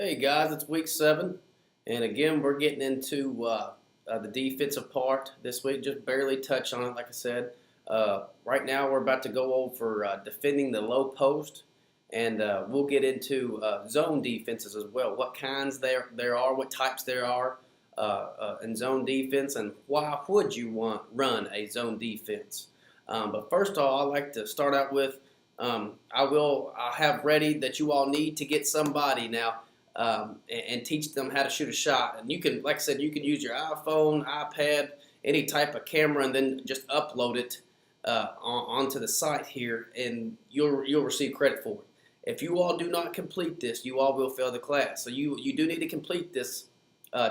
Hey guys, it's week 7, and again we're getting into the defensive part this week. Just barely touch on it, like I said. Right now we're about to go over defending the low post, and we'll get into zone defenses as well. What kinds there are, what types there are in zone defense, and why would you run a zone defense? But first of all, I'd like to start out with I'll have ready that you all need to get somebody now. And teach them how to shoot a shot. And you can, like I said, you can use your iPhone, iPad, any type of camera, and then just upload it onto the site here, and you'll receive credit for it. If you all do not complete this, you all will fail the class. So you do need to complete this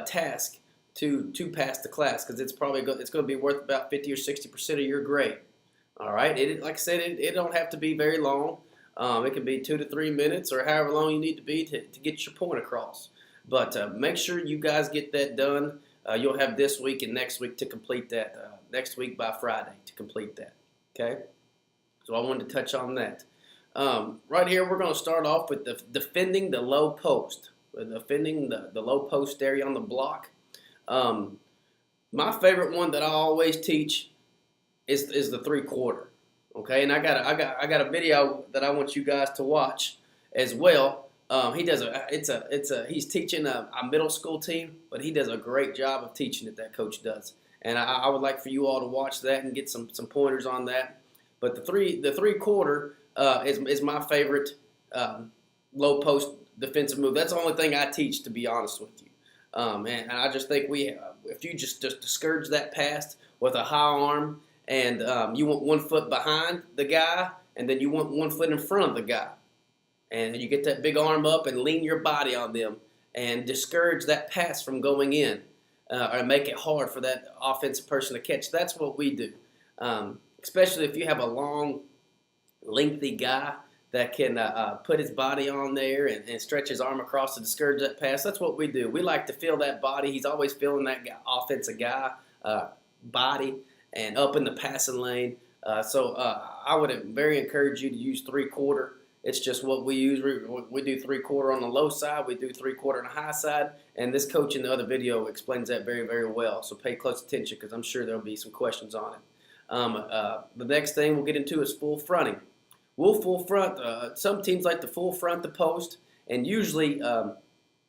task to pass the class, because it's going to be worth about 50 or 60% of your grade. All right. Like I said, it don't have to be very long. It can be 2 to 3 minutes or however long you need to be to get your point across. But make sure you guys get that done. You'll have this week and next week to complete that. Next week by Friday to complete that. Okay? So I wanted to touch on that. Right here, we're going to start off with defending the low post. Defending the low post area on the block. My favorite one that I always teach is the 3/4. Okay, and I got a video that I want you guys to watch as well. He's teaching a middle school team, but he does a great job of teaching it. That coach does, and I would like for you all to watch that and get some pointers on that. But the 3/4 is my favorite low post defensive move. That's the only thing I teach, to be honest with you. And I just think if you just discourage that pass with a high arm. And you want 1 foot behind the guy, and then you want 1 foot in front of the guy. And you get that big arm up and lean your body on them and discourage that pass from going in or make it hard for that offensive person to catch. That's what we do, especially if you have a long, lengthy guy that can put his body on there and stretch his arm across to discourage that pass. That's what we do. We like to feel that body. He's always feeling that offensive guy body and up in the passing lane. So I would very encourage you to use 3/4. It's just what we use. We do 3/4 on the low side. We do 3/4 on the high side. And this coach in the other video explains that very, very well. So pay close attention, because I'm sure there'll be some questions on it. The next thing we'll get into is full fronting. We'll full front. Some teams like to full front the post, and usually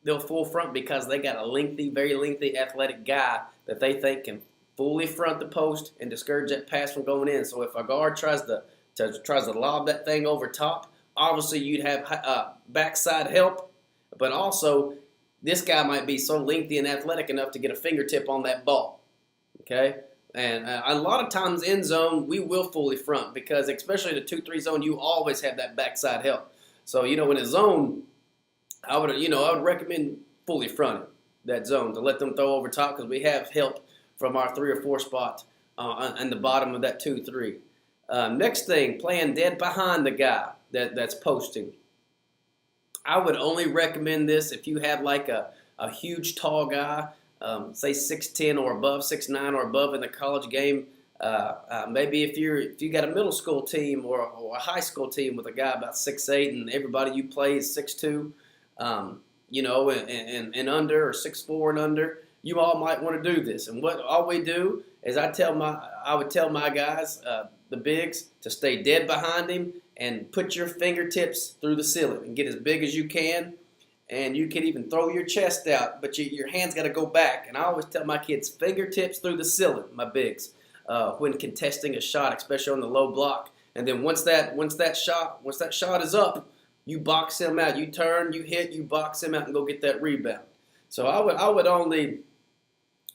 they'll full front because they got a lengthy, very lengthy athletic guy that they think can fully front the post and discourage that pass from going in. So if a guard tries to lob that thing over top, obviously you'd have backside help, but also this guy might be so lengthy and athletic enough to get a fingertip on that ball. Okay, and a lot of times in zone we will fully front, because especially the 2-3 zone, you always have that backside help. So in a zone, I would recommend fully fronting that zone to let them throw over top, because we have help from our 3 or 4 spot on the bottom of that 2-3. Next thing, playing dead behind the guy that's posting. I would only recommend this if you have like a huge tall guy, say 6'10" or above, 6'9" or above in the college game. Maybe if you got a middle school team or a high school team with a guy about 6'8", and everybody you play is 6'2", and under, or 6'4" and under. You all might want to do this, and all we do is I would tell my guys, the bigs, to stay dead behind him and put your fingertips through the ceiling and get as big as you can, and you can even throw your chest out, but your hands got to go back. And I always tell my kids, fingertips through the ceiling, my bigs, when contesting a shot, especially on the low block. And then once that shot is up, you box him out. You turn, you hit, you box him out, and go get that rebound. So I would only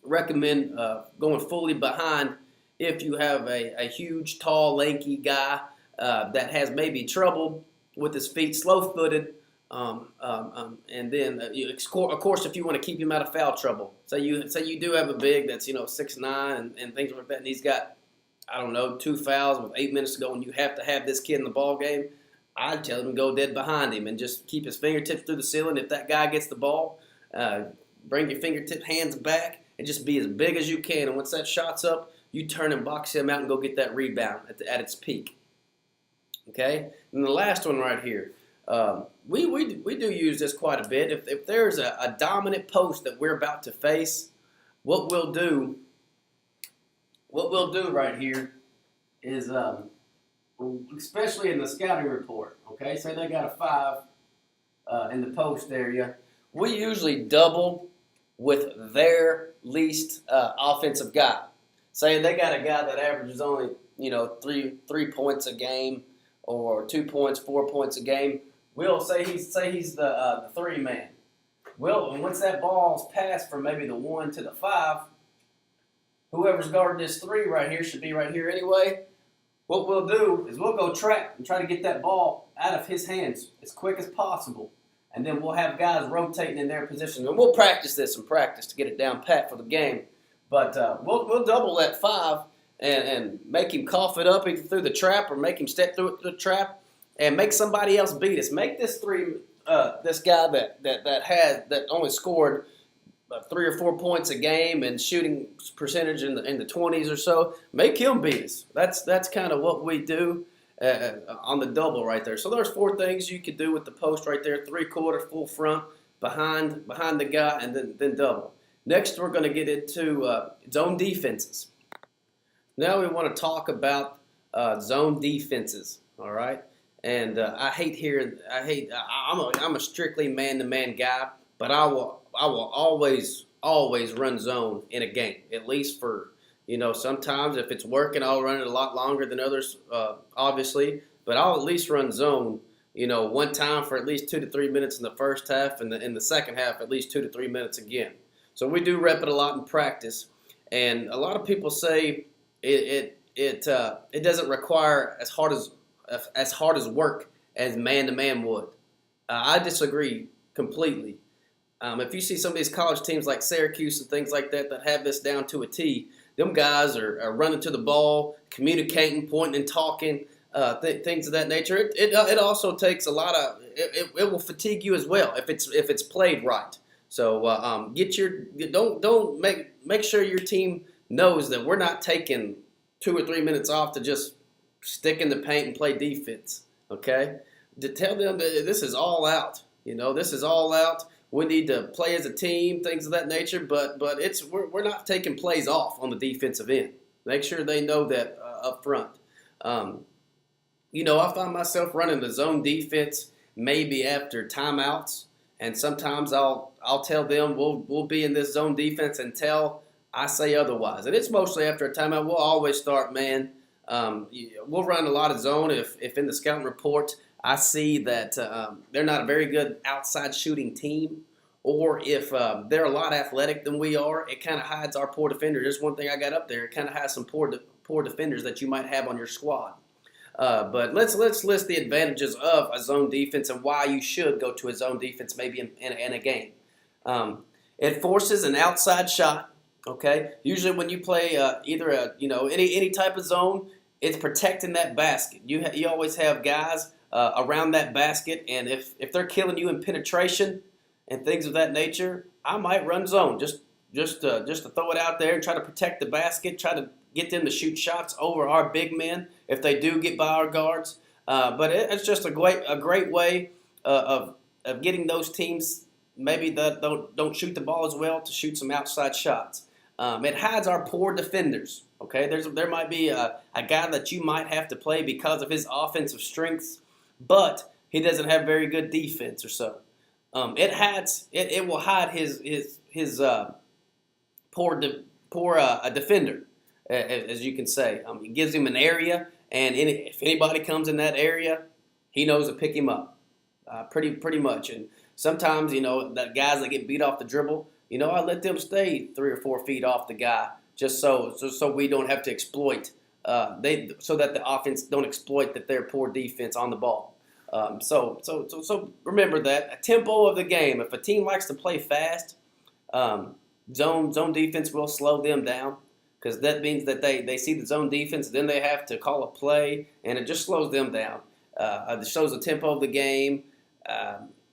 recommend going fully behind if you have a huge, tall, lanky guy that has maybe trouble with his feet, slow-footed, and then of course if you want to keep him out of foul trouble. Say you do have a big that's 6'9" and things like that, and he's got 2 fouls with 8 minutes to go, and you have to have this kid in the ball game. I'd tell him to go dead behind him and just keep his fingertips through the ceiling. If that guy gets the ball, bring your fingertip hands back and just be as big as you can. And once that shot's up, you turn and box him out and go get that rebound at its peak. Okay? And the last one right here. We do use this quite a bit. If there's a dominant post that we're about to face, what we'll do right here is, especially in the scouting report, okay, say they got a 5 in the post area, we usually double with their least offensive guy. Say they got a guy that averages only, three points a game, or 2 points, 4 points a game. We'll say he's the 3-man. Well, and once that ball's passed from maybe the 1 to the 5, whoever's guarding this 3 right here should be right here anyway. What we'll do is we'll go trap and try to get that ball out of his hands as quick as possible. And then we'll have guys rotating in their position. And we'll practice this and practice to get it down pat for the game. But we'll double that 5 and make him cough it up either through the trap or make him step through the trap and make somebody else beat us. Make this this guy that only scored 3 or 4 points a game and shooting percentage in the 20s or so, make him beat us. That's kind of what we do on the double right there. So there's 4 things you could do with the post right there: 3/4, full front, behind the guy, and then double. Next, we're going to get into zone defenses. Now we want to talk about zone defenses. All right, and I'm a strictly man-to-man guy, but I will always run zone in a game, at least for, sometimes if it's working, I'll run it a lot longer than others, obviously, but I'll at least run zone, one time for at least 2 to 3 minutes in the first half, and in the second half, at least 2 to 3 minutes again. So we do rep it a lot in practice, and a lot of people say it doesn't require as hard as work as man-to-man would. I disagree completely. If you see some of these college teams like Syracuse and things like that have this down to a T, them guys are running to the ball, communicating, pointing and talking, things of that nature. It also takes a lot of it will fatigue you as well if it's played right. So make sure your team knows that we're not taking 2 or 3 minutes off to just stick in the paint and play defense. Okay, to tell them that this is all out. This is all out. We need to play as a team, things of that nature, but we're not taking plays off on the defensive end. Make sure they know that up front. I find myself running the zone defense maybe after timeouts, and sometimes I'll tell them we'll be in this zone defense until I say otherwise. And it's mostly after a timeout. We'll always start man. We'll run a lot of zone if in the scouting report I see that they're not a very good outside shooting team, or if they're a lot athletic than we are, it kind of hides our poor defenders. There's one thing I got up there. It kind of has some poor defenders that you might have on your squad. But let's list the advantages of a zone defense and why you should go to a zone defense maybe in a game. It forces an outside shot. Okay, usually when you play either any type of zone, it's protecting that basket. You always have guys around that basket, and if they're killing you in penetration and things of that nature, I might run zone just to throw it out there and try to protect the basket, try to get them to shoot shots over our big men if they do get by our guards. But it's just a great way of getting those teams maybe that don't shoot the ball as well to shoot some outside shots. It hides our poor defenders. Okay, there might be a guy that you might have to play because of his offensive strengths, but he doesn't have very good defense or so. It will hide his poor defender, as you can say. It gives him an area, and if anybody comes in that area, he knows to pick him up, pretty much. And sometimes that guys that get beat off the dribble, I let them stay 3 or 4 feet off the guy just so we don't have to exploit so that the offense don't exploit their poor defense on the ball. So remember that a tempo of the game. If a team likes to play fast, zone defense will slow them down, because that means that they see the zone defense, then they have to call a play, and it just slows them down. It shows the tempo of the game.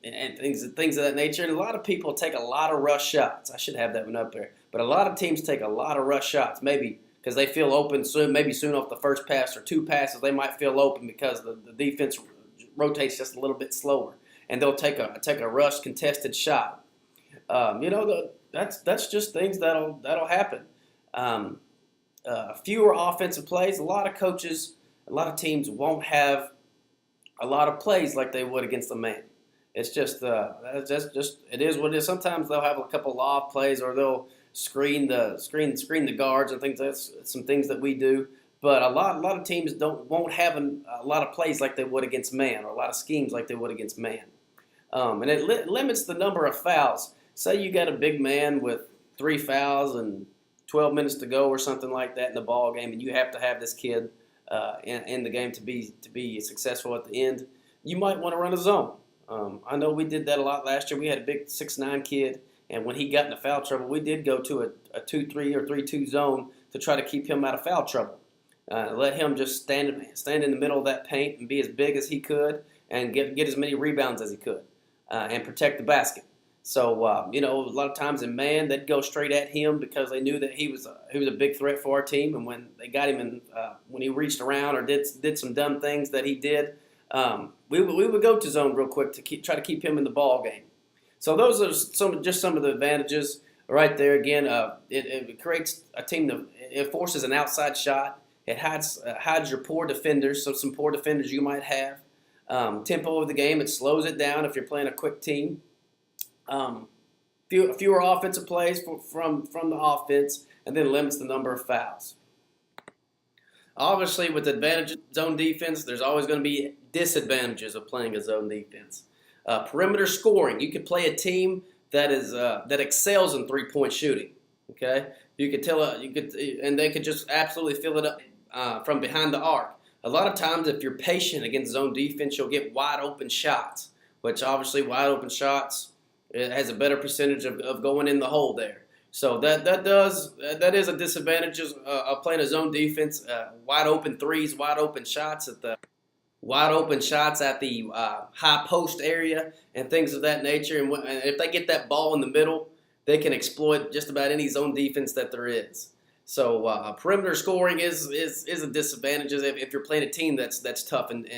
And things of that nature. And a lot of people take a lot of rush shots. I should have that one up there. But a lot of teams take a lot of rush shots, maybe because they feel open soon, maybe soon off the first pass or 2 passes. They might feel open because the defense rotates just a little bit slower, and they'll take a rush contested shot. That's just things that'll happen. Um, Fewer offensive plays. A lot of coaches, a lot of teams won't have a lot of plays like they would against a man. It's just it is what it is. Sometimes they'll have a couple of loft plays, or they'll screen the guards and things. That's some things that we do. But a lot of teams won't have a lot of plays like they would against man, or a lot of schemes like they would against man. And it limits the number of fouls. Say you got a big man with 3 fouls and 12 minutes to go or something like that in the ball game, and you have to have this kid in the game to be successful at the end. You might want to run a zone. I know we did that a lot last year. We had a big 6'9" kid, and when he got into foul trouble, we did go to a 2-3 or 3-2 zone to try to keep him out of foul trouble. Let him just stand in the middle of that paint and be as big as he could, and get as many rebounds as he could, and protect the basket. So a lot of times in man, they'd go straight at him because they knew that he was a big threat for our team. And when they got him in, when he reached around or did some dumb things that he did, we would go to zone real quick to try to keep him in the ball game. So those are some of the advantages right there. Again, it creates a team it forces an outside shot. It hides your poor defenders, so some poor defenders you might have. Tempo of the game, it slows it down if you're playing a quick team. Fewer offensive plays from the offense, and then limits the number of fouls. Obviously, with advantage zone defense, there's always going to be disadvantages of playing a zone defense. Perimeter scoring, you could play a team that excels in 3-point shooting. Okay, you could and they could just absolutely fill it up from behind the arc. A lot of times, if you're patient against zone defense, you'll get wide open shots, which obviously wide open shots, it has a better percentage of going in the hole there. So that is a disadvantage of playing a zone defense. Wide open threes, wide open shots at the high post area and things of that nature. And if they get that ball in the middle, they can exploit just about any zone defense that there is. So perimeter scoring is a disadvantage if you're playing a team that's tough and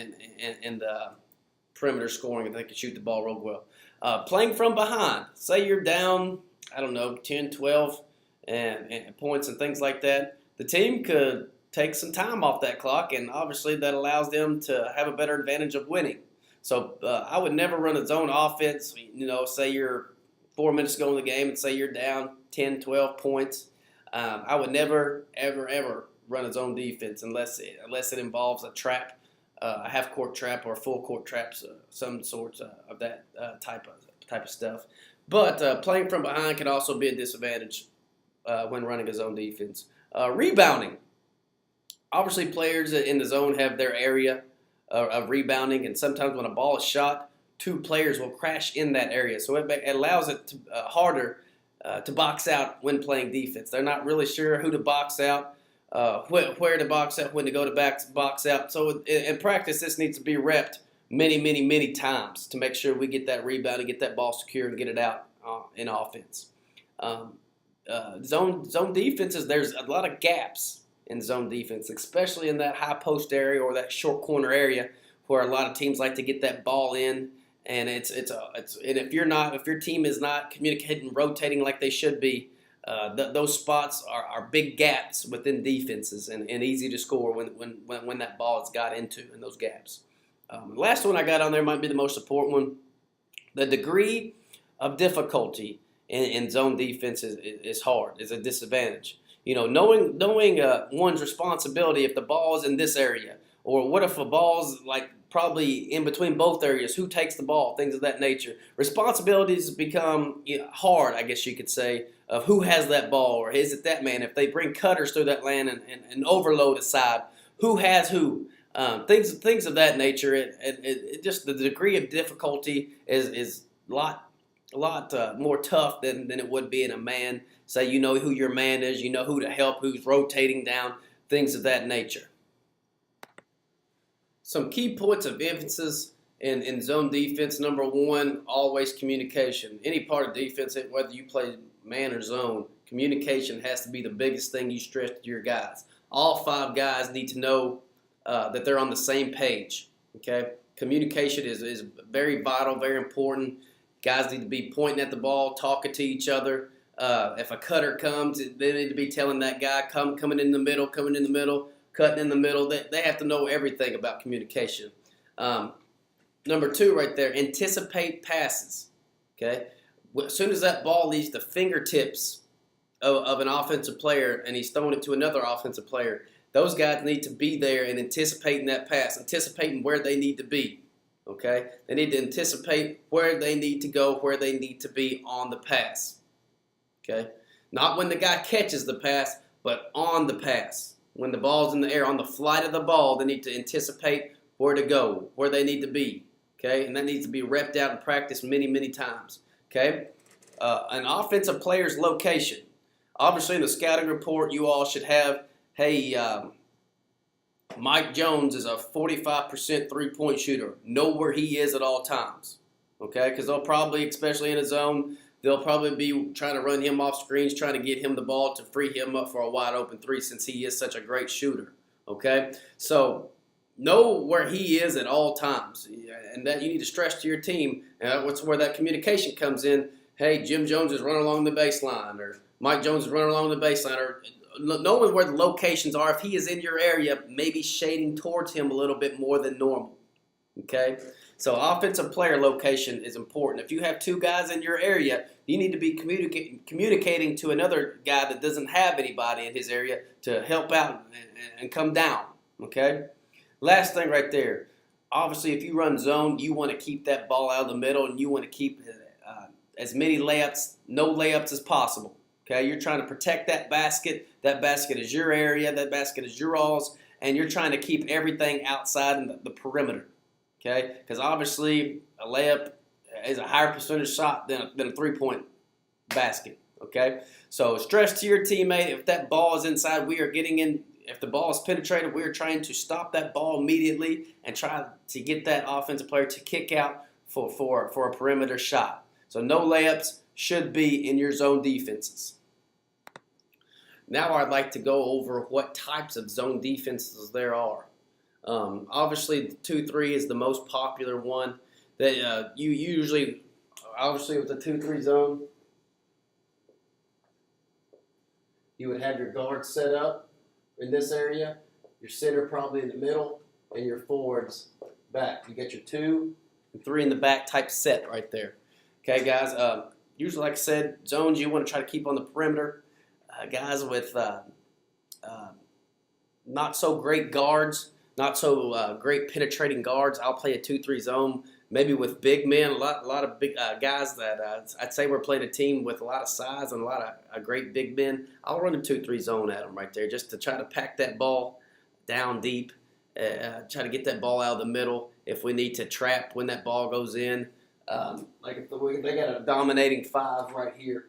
perimeter scoring, if they can shoot the ball real well. Playing from behind, say you're down, 10, 12 and points and things like that, the team could take some time off that clock, and obviously that allows them to have a better advantage of winning. So I would never run a zone offense, say you're 4 minutes to go in the game and say you're down 10, 12 points. I would never, ever, ever run a zone defense unless it involves a trap, a half-court trap or a full-court trap, some sorts of that type of stuff. But playing from behind can also be a disadvantage when running a zone defense. Rebounding. Obviously, players in the zone have their area of rebounding, and sometimes when a ball is shot, 2 players will crash in that area. So it allows it to, harder to box out when playing defense. They're not really sure who to box out, where to box out, when to go to box out. So in practice, this needs to be repped many, many, many times to make sure we get that rebound and get that ball secure and get it out in offense. Zone defenses, there's a lot of gaps in zone defense, especially in that high post area or that short corner area where a lot of teams like to get that ball in. And and if your team is not communicating, rotating like they should be, those spots are big gaps within defenses and easy to score when that ball is got into in those gaps. Last one I got on there might be the most important one. The degree of difficulty in zone defense is hard. Is a disadvantage. Knowing one's responsibility if the ball is in this area, or what if a ball's like probably in between both areas, who takes the ball, things of that nature. Responsibilities become hard, I guess you could say, of who has that ball, or is it that man? If they bring cutters through that lane and overload aside, who has who? Things of that nature. It just the degree of difficulty is a lot more tough than it would be in a man. Say you know who your man is, you know who to help, who's rotating down, things of that nature. Some key points of emphasis in zone defense. Number one, always communication. Any part of defense, whether you play man or zone, communication has to be the biggest thing you stress to your guys. All 5 guys need to know that they're on the same page. Okay, Communication is very vital, very important. Guys need to be pointing at the ball, talking to each other. If a cutter comes, they need to be telling that guy, coming in the middle, cutting in the middle. They have to know everything about communication. Number 2 right there, anticipate passes. Okay? As soon as that ball leaves the fingertips of an offensive player and he's throwing it to another offensive player, those guys need to be there and anticipating that pass, anticipating where they need to be. Okay? They need to anticipate where they need to go, where they need to be on the pass. Okay? Not when the guy catches the pass, but on the pass. When the ball's in the air, on the flight of the ball, they need to anticipate where to go, where they need to be. Okay? And that needs to be repped out and practiced many, many times. Okay? An offensive player's location. Obviously, in the scouting report, you all should have, hey, Mike Jones is a 45% three-point shooter. Know where he is at all times. Okay? Because they'll probably, especially in a zone, they'll probably be trying to run him off screens, trying to get him the ball to free him up for a wide-open three since he is such a great shooter. Okay? So, know where he is at all times. And that you need to stress to your team. And that's where that communication comes in. Hey, Jim Jones is running along the baseline, or Mike Jones is running along the baseline, or knowing where the locations are. If he is in your area, maybe shading towards him a little bit more than normal. Okay? So offensive player location is important. If you have 2 guys in your area, you need to be communicating to another guy that doesn't have anybody in his area to help out and come down. Okay? Last thing right there. Obviously, if you run zone, you want to keep that ball out of the middle, and you want to keep as many layups, no layups as possible. Okay, you're trying to protect that basket. That basket is your area. That basket is your all's, and you're trying to keep everything outside in the perimeter. Okay, because obviously a layup is a higher percentage shot than a three-point basket. Okay, so stress to your teammate. If that ball is inside, we are getting in. If the ball is penetrated, we are trying to stop that ball immediately and try to get that offensive player to kick out for a perimeter shot. So no layups should be in your zone defenses. Now I'd like to go over what types of zone defenses there are. Obviously, the 2-3 is the most popular one. That you usually, obviously with the 2-3 zone, you would have your guard set up in this area, your center probably in the middle, and your forwards back. You get your 2 and 3 in the back type set right there. Okay, guys, usually, like I said, zones you want to try to keep on the perimeter. Guys with not so great guards, not so great penetrating guards, I'll play a 2-3 zone, maybe with big men, a lot of big guys that I'd say we're playing a team with a lot of size and a lot of great big men. I'll run a 2-3 zone at them right there just to try to pack that ball down deep, try to get that ball out of the middle if we need to trap when that ball goes in. Like if they got a dominating 5 right here,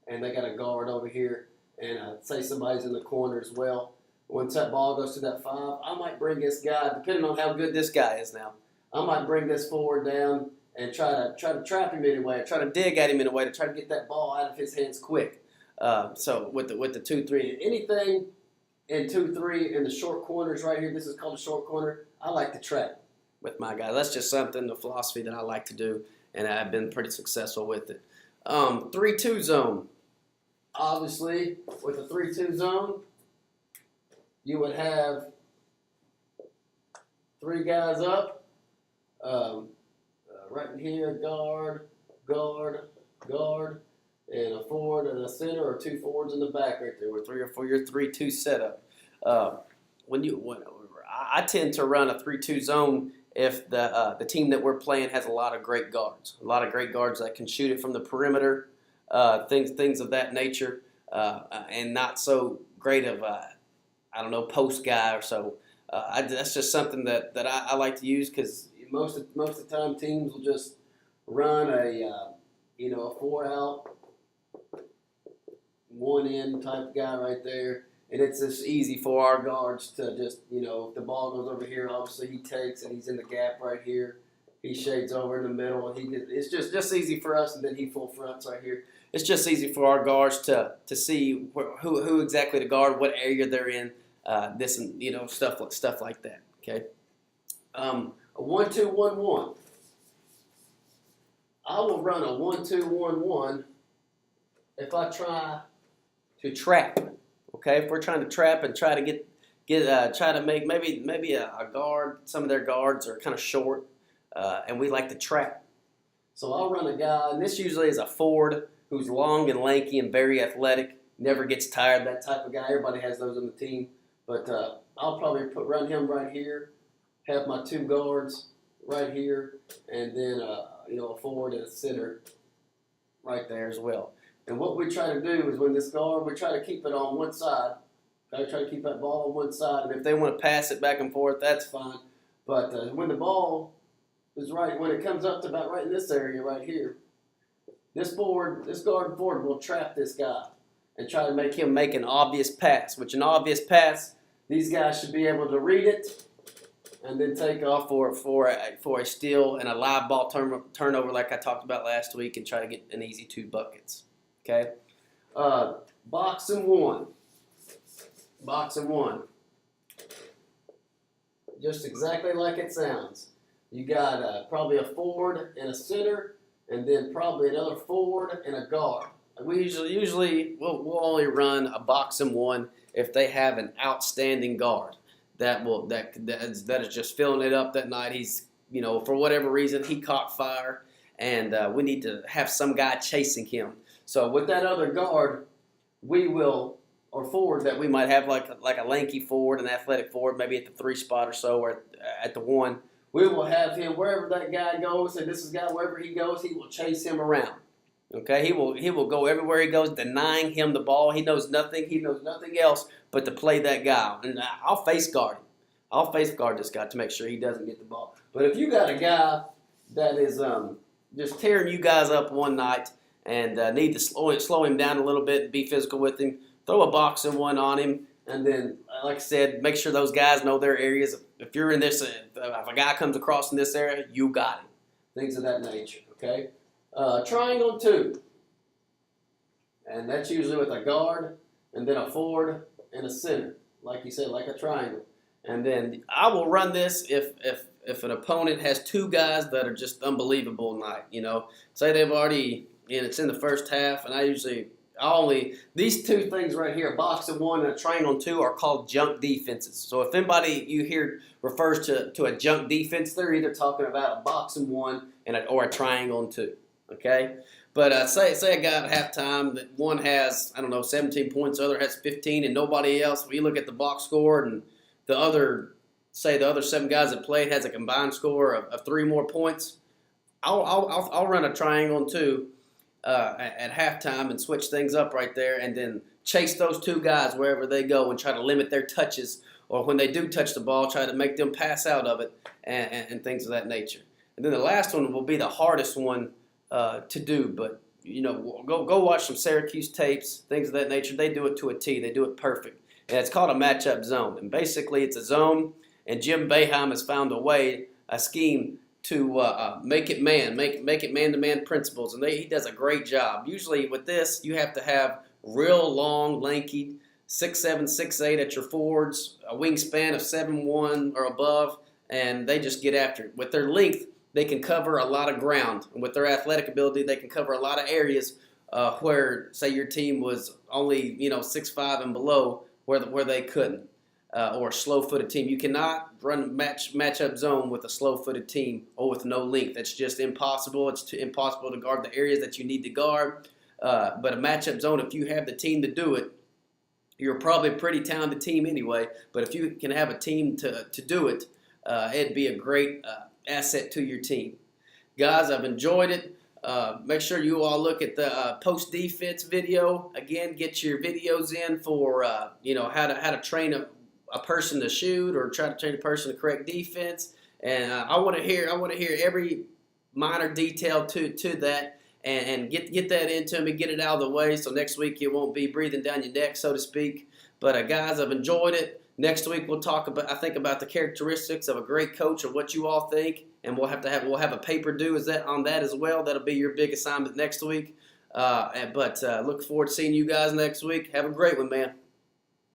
and they got a guard over here, and say somebody's in the corner as well. Once that ball goes to that 5, I might bring this guy, depending on how good this guy is now, I might bring this forward down and try to trap him in a way, try to dig at him in a way to try to get that ball out of his hands quick. So with the 2-3, anything in 2-3 in the short corners right here, this is called a short corner, I like to trap with my guys. That's just something, the philosophy that I like to do, and I've been pretty successful with it. 3-2 zone. Obviously, with the 3-2 zone, you would have 3 guys up, right in here, guard, and a forward and a center, or 2 forwards in the back right there, for your 3-2 setup. I tend to run a 3-2 zone if the team that we're playing has a lot of great guards that can shoot it from the perimeter, things of that nature, and not so great of post guy or so. That's just something that I like to use, because most of the time teams will just run a 4-out, 1-in type guy right there. And it's just easy for our guards to just, if the ball goes over here, obviously he takes and he's in the gap right here. He shades over in the middle, and it's just easy for us, and then he full fronts right here. It's just easy for our guards to see who exactly to guard, what area they're in, stuff like that. Okay. a 1-2-1-1. I will run a 1-2-1-1 if I try to trap. Okay, if we're trying to trap and try to try to make maybe a guard. Some of their guards are kind of short, and we like to trap. So I'll run a guy, and this usually is a forward who's long and lanky and very athletic, never gets tired. That type of guy. Everybody has those on the team, but I'll probably run him right here. Have my two guards right here, and then a forward and a center right there as well. And what we try to do is when this guard, we try to keep it on one side. Okay, try to keep that ball on one side, and if they want to pass it back and forth, that's fine. But when the ball is right, when it comes up to about right in this area right here, this guard and forward will trap this guy and try to make him make an obvious pass. Which an obvious pass, these guys should be able to read it and then take off for a steal and a live ball turnover like I talked about last week, and try to get an easy 2 buckets. Okay, box and one. Box and one. Just exactly like it sounds. You got probably a forward and a center, and then probably another forward and a guard. We usually we'll only run a box and one if they have an outstanding guard that is just filling it up that night. He's for whatever reason he caught fire, and we need to have some guy chasing him. So with that other guard, or forward that we might have like a lanky forward, an athletic forward, maybe at the 3 spot or so, or at the 1. We will have him wherever that guy goes, and this is guy wherever he goes, he will chase him around. Okay, he will go everywhere he goes, denying him the ball. He knows nothing. He knows nothing else but to play that guy, and I'll face guard him. I'll face guard this guy to make sure he doesn't get the ball. But if you got a guy that is just tearing you guys up one night and need to slow him down a little bit and be physical with him, throw a box and one on him, and then, like I said, make sure those guys know their areas. If you're in this, if a guy comes across in this area, you got him. Things of that nature, okay? Triangle 2, and that's usually with a guard and then a forward and a center, like you said, like a triangle. And then I will run this if an opponent has 2 guys that are just unbelievable tonight. Say they've already, and it's in the first half, and these 2 things right here, a box and one and a triangle 2, are called junk defenses. So if anybody you hear refers to a junk defense, they're either talking about a box and one or a triangle and 2. Okay, but say a guy at halftime that one has 17 points, the other has 15, and nobody else. We look at the box score, and the other 7 guys that played has a combined score of 3 more points. I'll run a triangle and 2 at halftime and switch things up right there, and then chase those 2 guys wherever they go and try to limit their touches, or when they do touch the ball, try to make them pass out of it and things of that nature. And then the last one will be the hardest one to do, but go watch some Syracuse tapes, things of that nature. They do it to a T. They do it perfect, and it's called a matchup zone. And basically, it's a zone, and Jim Boeheim has found a scheme to make it man-to-man principles, and he does a great job. Usually with this, you have to have real long, lanky 6'7", 6'8" at your forwards, a wingspan of 7'1" or above, and they just get after it. With their length, they can cover a lot of ground, and with their athletic ability, they can cover a lot of areas where, say, your team was only 6'5" and below, where they couldn't. Or a slow-footed team. You cannot run matchup zone with a slow-footed team or with no length. That's just impossible. It's impossible to guard the areas that you need to guard. But a matchup zone, if you have the team to do it, you're probably a pretty talented team anyway. But if you can have a team to do it, it'd be a great asset to your team. Guys, I've enjoyed it. Make sure you all look at the post-defense video. Again, get your videos in for how to train a person to shoot, or try to train a person to correct defense. And I want to hear every minor detail to that, and get that into me, get it out of the way, so next week it won't be breathing down your neck, so to speak. But guys, I've enjoyed it. Next week we'll talk about the characteristics of a great coach, or what you all think, and we'll have a paper due on that as well. That'll be your big assignment next week. But look forward to seeing you guys next week. Have a great one, man.